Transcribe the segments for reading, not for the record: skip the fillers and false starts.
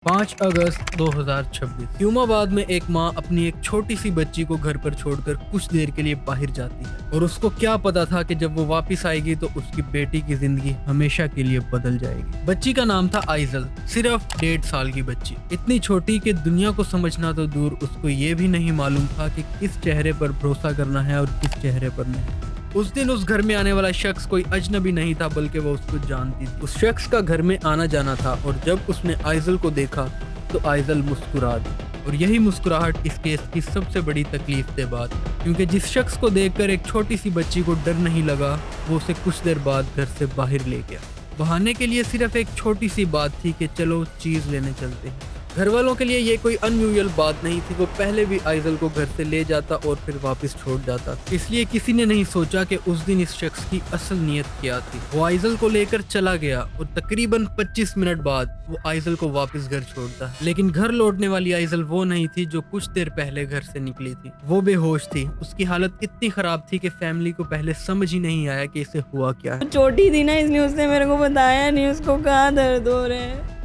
5 अगस्त 2026 इस्लामाबाद में एक माँ अपनी एक छोटी सी बच्ची को घर पर छोड़कर कुछ देर के लिए बाहर जाती है और उसको क्या पता था कि जब वो वापस आएगी तो उसकी बेटी की जिंदगी हमेशा के लिए बदल जाएगी। बच्ची का नाम था आइजल, सिर्फ 1.5 साल की बच्ची, इतनी छोटी कि दुनिया को समझना तो दूर उसको ये भी नहीं मालूम था कि किस चेहरे पर भरोसा करना है और किस चेहरे पर नहीं। उस दिन उस घर में आने वाला शख्स कोई अजनबी नहीं था बल्कि वो उसको जानती थी। उस शख्स का घर में आना जाना था और जब उसने आइजल को देखा तो आइजल मुस्कुरा दी और यही मुस्कुराहट इस केस की सबसे बड़ी तकलीफ दे बात, क्योंकि जिस शख्स को देखकर एक छोटी सी बच्ची को डर नहीं लगा वो उसे कुछ देर बाद घर से बाहर ले गया। बहाने के लिए सिर्फ एक छोटी सी बात थी कि चलो चीज लेने चलते हैं। घर वालों के लिए ये कोई अनयूजुअल बात नहीं थी, वो पहले भी आइजल को घर से ले जाता और फिर वापस छोड़ जाता, इसलिए किसी ने नहीं सोचा कि उस दिन इस शख्स की असल नीयत क्या थी। वो आइजल को लेकर चला गया और तकरीबन 25 मिनट बाद वो आइजल को वापस घर छोड़ता, लेकिन घर लौटने वाली आइजल वो नहीं थी जो कुछ देर पहले घर से निकली थी। वो बेहोश थी, उसकी हालत इतनी खराब थी कि फैमिली को पहले समझ ही नहीं आया कि इसे हुआ क्या है। छोटी थी ना, इसलिए उसने मेरे को बताया नहीं उसको कहाँ दर्द हो रहे हैं।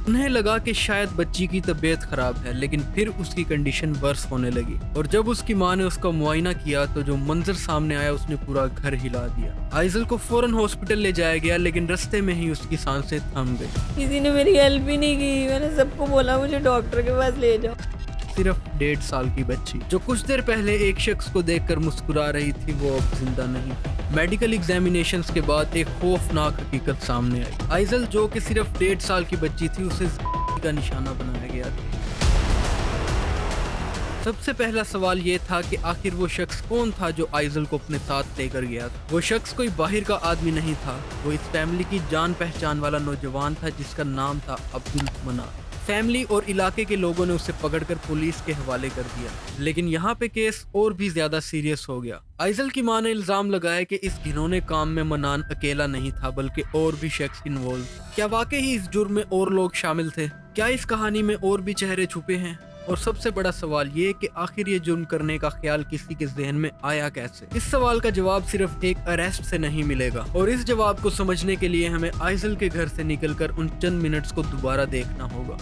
उन्हें लगा कि शायद बच्ची की तबीयत खराब है, लेकिन फिर उसकी कंडीशन वर्स होने लगी और जब उसकी माँ ने उसका मुआयना किया तो जो मंजर सामने आया उसने पूरा घर हिला दिया। आइजल को फौरन हॉस्पिटल ले जाया गया, लेकिन रास्ते में ही उसकी सांसें थम गई। किसी ने मेरी हेल्प ही नहीं की, मैंने सबको बोला मुझे डॉक्टर के पास ले जाओ। सिर्फ 1.5 साल की बच्ची जो कुछ देर पहले एक शख्स को देखकर मुस्कुरा रही थी वो अब जिंदा नहीं थी। मेडिकल एग्जामिनेशंस के बाद एक खौफनाक हकीकत सामने आई। आइजल जो कि सिर्फ 1.5 साल की बच्ची थी उसे का निशाना बनाया गया था। सबसे पहला सवाल ये था कि आखिर वो शख्स कौन था जो आइजल को अपने साथ लेकर गया था। वो शख्स कोई बाहर का आदमी नहीं था, वो इस फैमिली की जान पहचान वाला नौजवान था जिसका नाम था अब्दुल मनान। फैमिली और इलाके के लोगों ने उसे पकड़कर पुलिस के हवाले कर दिया, लेकिन यहाँ पे केस और भी ज्यादा सीरियस हो गया। आइजल की मां ने इल्जाम लगाया कि इस घिनौने काम में मनान अकेला नहीं था बल्कि और भी शख्स इन्वॉल्व। क्या वाकई ही इस जुर्म में और लोग शामिल थे? क्या इस कहानी में और भी चेहरे छुपे हैं? और सबसे बड़ा सवाल ये कि आखिर ये जुर्म करने का ख्याल किसी के जहन में आया कैसे? इस सवाल का जवाब सिर्फ एक अरेस्ट से नहीं मिलेगा और इस जवाब को समझने के लिए हमें आइजल के घर से निकलकर उन चंद मिनट्स को दोबारा देखना होगा।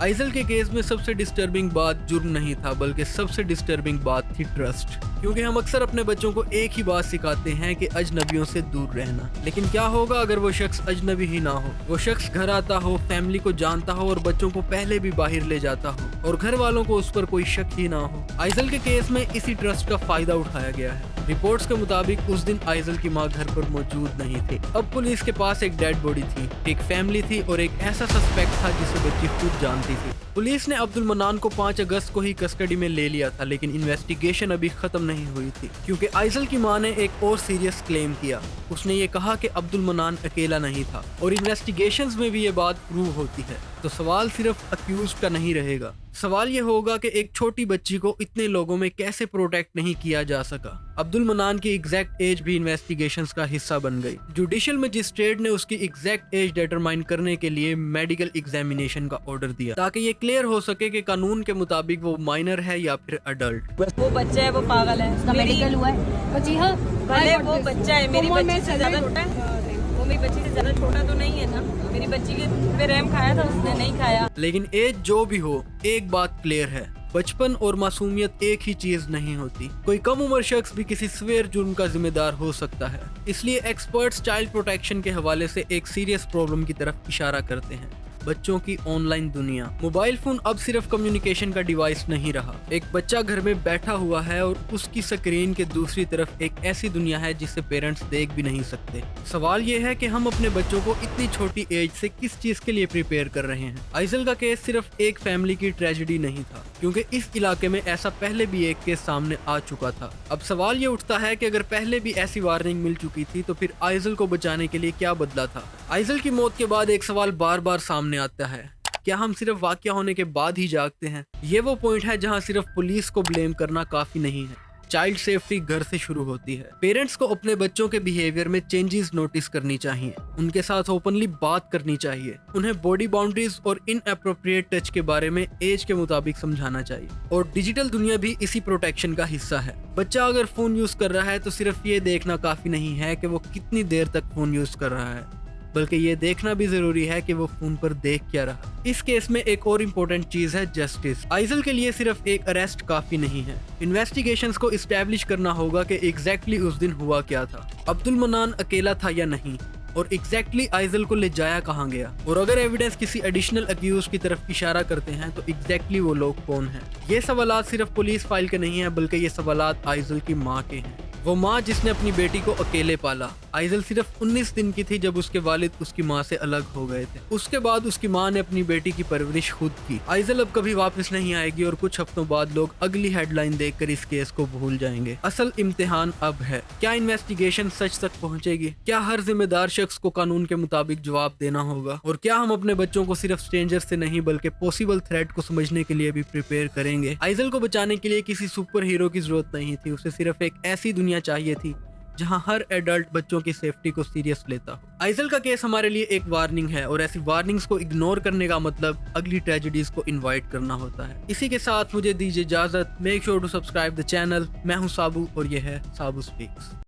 आइजल के केस में सबसे डिस्टर्बिंग बात जुर्म नहीं था बल्कि सबसे डिस्टर्बिंग बात थी ट्रस्ट, क्योंकि हम अक्सर अपने बच्चों को एक ही बात सिखाते हैं कि अजनबियों से दूर रहना, लेकिन क्या होगा अगर वो शख्स अजनबी ही ना हो? वो शख्स घर आता हो, फैमिली को जानता हो और बच्चों को पहले भी बाहर ले जाता हो और घर वालों को उस पर कोई शक ही ना हो। आइजल के केस में इसी ट्रस्ट का फायदा उठाया गया है। रिपोर्ट्स के मुताबिक उस दिन आइजल की मां घर पर मौजूद नहीं थी। अब पुलिस के पास एक डेड बॉडी थी, एक फैमिली थी और एक ऐसा सस्पेक्ट था जिसे बच्ची खुद जानती थी। पुलिस ने अब्दुल मनान को 5 अगस्त को ही कस्टडी में ले लिया था, लेकिन इन्वेस्टिगेशन अभी खत्म नहीं हुई थी, क्योंकि आइजल की मां ने एक और सीरियस क्लेम किया। उसने ये कहा कि अब्दुल मनान अकेला नहीं था और इन्वेस्टिगेशंस में भी ये बात प्रूव होती है। तो सवाल सिर्फ अक्यूज्ड का नहीं रहेगा, सवाल ये होगा कि एक छोटी बच्ची को इतने लोगों में कैसे प्रोटेक्ट नहीं किया जा सका। अब्दुल मनान की एग्जैक्ट एज भी इन्वेस्टिगेशंस का हिस्सा बन गई। जुडिशियल मजिस्ट्रेट ने उसकी एग्जैक्ट एज डिटरमाइन करने के लिए मेडिकल एग्जामिनेशन का ऑर्डर दिया ताकि ये क्लियर हो सके कि कानून के मुताबिक वो माइनर है या फिर अडल्ट। वो बच्चा है, वो पागल है, उसका मेडिकल हुआ है। जी हाँ, भले वो बच्चा है, मेरी बच्ची से ज्यादा छोटा है। वो मेरी बच्ची से ज्यादा छोटा तो नहीं है ना, मेरी बच्ची के पे रहम खाया था, उसने नहीं खाया। लेकिन एज जो भी हो, एक बात क्लियर है, बचपन और मासूमियत एक ही चीज नहीं होती। कोई कम उम्र शख्स भी किसी सवेर जुर्म का जिम्मेदार हो सकता है। इसलिए एक्सपर्ट्स चाइल्ड प्रोटेक्शन के हवाले से एक सीरियस प्रॉब्लम की तरफ इशारा करते हैं, बच्चों की ऑनलाइन दुनिया। मोबाइल फोन अब सिर्फ कम्युनिकेशन का डिवाइस नहीं रहा। एक बच्चा घर में बैठा हुआ है और उसकी स्क्रीन के दूसरी तरफ एक ऐसी दुनिया है जिसे पेरेंट्स देख भी नहीं सकते। सवाल ये है कि हम अपने बच्चों को इतनी छोटी एज से किस चीज के लिए प्रिपेयर कर रहे हैं। आइजल का केस सिर्फ एक फैमिली की ट्रेजेडी नहीं था, क्योंकि इस इलाके में ऐसा पहले भी एक केस सामने आ चुका था। अब सवाल ये उठता है कि अगर पहले भी ऐसी वार्निंग मिल चुकी थी तो फिर आइजल को बचाने के लिए क्या बदला था? आइजल की मौत के बाद एक सवाल बार बार सामने आता है, क्या हम सिर्फ वाकया होने के बाद ही जागते हैं? ये वो पॉइंट है जहां सिर्फ पुलिस को ब्लेम करना काफी नहीं है। चाइल्ड सेफ्टी घर से शुरू होती है। पेरेंट्स को अपने बच्चों के बिहेवियर में चेंजेस नोटिस करनी चाहिए, उनके साथ ओपनली बात करनी चाहिए, उन्हें बॉडी बाउंड्रीज और इनएप्रोप्रिएट टच के बारे में एज के मुताबिक समझाना चाहिए। और डिजिटल दुनिया भी इसी प्रोटेक्शन का हिस्सा है। बच्चा अगर फोन यूज कर रहा है तो सिर्फ ये देखना काफी नहीं है कि वो कितनी देर तक फोन यूज कर रहा है। बल्कि ये देखना भी जरूरी है कि वो फोन पर देख क्या रहा। इस केस में एक और इम्पोर्टेंट चीज है जस्टिस। आइजल के लिए सिर्फ एक अरेस्ट काफी नहीं है, इन्वेस्टिगेशंस को इस्टेब्लिश करना होगा कि एग्जैक्टली उस दिन हुआ क्या था, अब्दुल मन्नान अकेला था या नहीं, और एग्जैक्टली आइजल को ले जाया कहाँ गया, और अगर एविडेंस किसी एडिशनल अक्यूज की तरफ इशारा करते हैं तो एग्जैक्टली वो लोग कौन हैं। ये सवालात सिर्फ पुलिस फाइल के नहीं हैं, बल्कि ये सवालात आइजल की माँ के हैं। वो माँ जिसने अपनी बेटी को अकेले पाला। आइजल सिर्फ 19 दिन की थी जब उसके वालिद उसकी माँ से अलग हो गए थे। उसके बाद उसकी माँ ने अपनी बेटी की परवरिश खुद की। आइजल अब कभी वापस नहीं आएगी और कुछ हफ्तों बाद लोग अगली हेडलाइन देखकर इस केस को भूल जाएंगे। असल इम्तिहान अब है, क्या इन्वेस्टिगेशन सच तक पहुंचेगी? क्या हर जिम्मेदार शख्स को कानून के मुताबिक जवाब देना होगा? और क्या हम अपने बच्चों को सिर्फ स्ट्रेंजर्स से नहीं बल्कि पॉसिबल थ्रेट को समझने के लिए भी प्रिपेयर करेंगे? आइजल को बचाने के लिए किसी सुपर हीरो की जरूरत नहीं थी, उसे सिर्फ एक ऐसी दुनिया चाहिए थी जहां हर एडल्ट बच्चों की सेफ्टी को सीरियस लेता हो। आइजल का केस हमारे लिए एक वार्निंग है, और ऐसी वार्निंग्स को इग्नोर करने का मतलब अगली ट्रेजेडीज को इनवाइट करना होता है। इसी के साथ मुझे दीजिए इजाजत। Make sure to subscribe the channel. मैं हूं साबू और ये है साबू स्पीक्स।